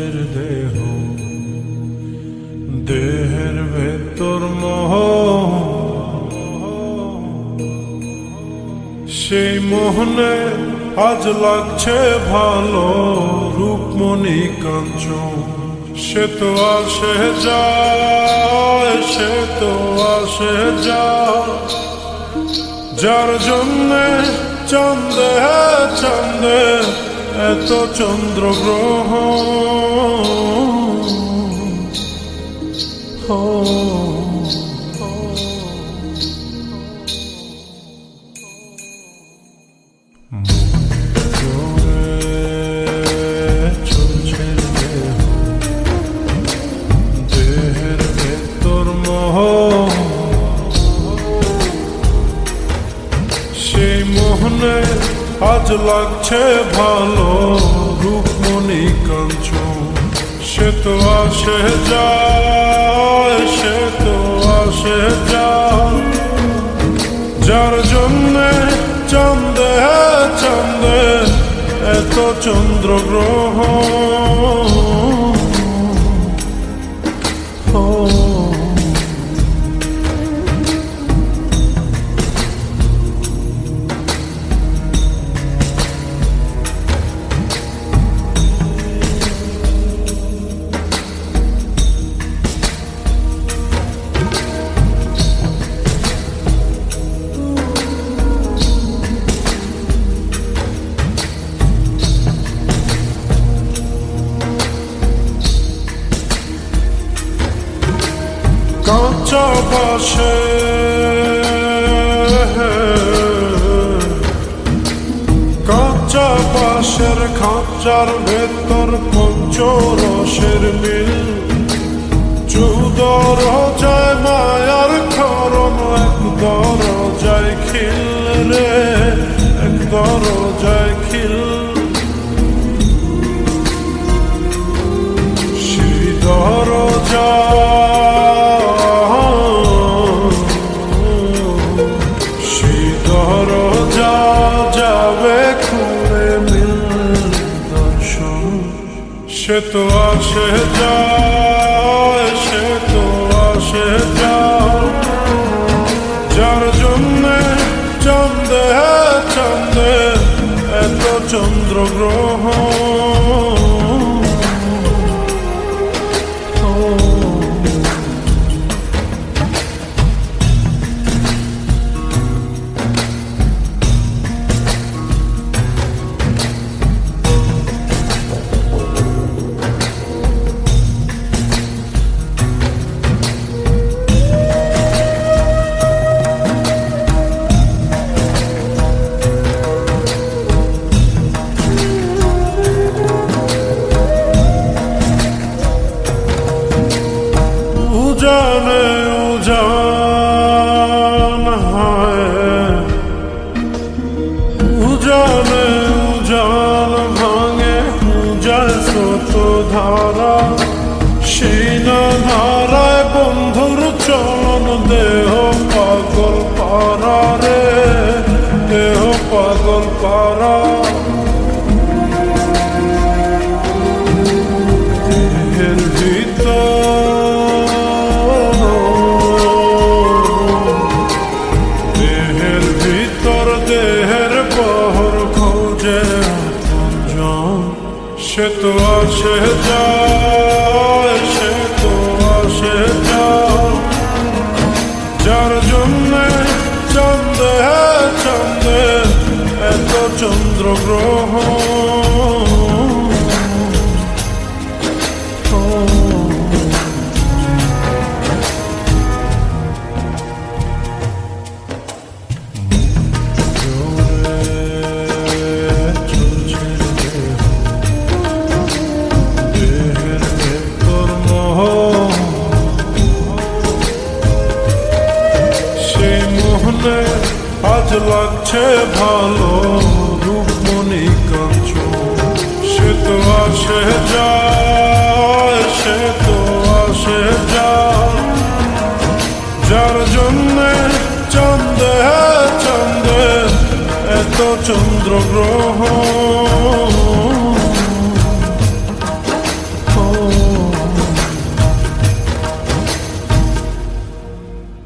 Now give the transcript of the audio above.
চঞ্চলের দেহ, দেহের ভেতর মোহ, সেই মোহনে আজ লাগছে ভালো রূপমণি কাঞ্চন। সে তো আসে যায়, সে তো আসে যায়, যার জন্যে চাঁদে চাঁদে এত চন্দ্রগ্রহ। চলছে দেহ, দেহের ভেতর মোহ, সেই মোহনে আজ লাগছে ভালো রূপমণি কাঞ্চন। সে তো আসে যায়, সে তো আসে যায়, যার জন্যে চাঁদে চাঁদে এত চন্দ্রগ্রহ। কাঁচা বাসে কাঁচা বাসের খাঁচার ভেতর পঞ্চরসের মিল, চৌদর যায় মায়ার খরণ, এক দরজায় খিল রে, এক দরজায় খিল। সেই দরজা সে তো আসে যায়, সে তো আসে যায়, যার জন্যে চাঁদে চাঁদে এত চন্দ্রগ্রহ। উজানে উজান হয়, উজানে উজান ভাঙে, যায় স্রোত ধারা, সেই না ধারায় বন্ধুর চলন। দেহ পাগল পারা রে, দেহ পাগল পারা, দেহের ভিতর দেহের বহর খোঁজে আপনজন। সে তো আসে যায়, সে তো আসে যায়, যার জন্যে চাঁদে চাঁদে এত চন্দ্রগ্রহ। আজ লাগছে ভালো রূপমণি কাঞ্চন। সে তো আসে যায়, সে তো আসে যায়, যার জন্যে চাঁদে চাঁদে এত চন্দ্রগ্রহ।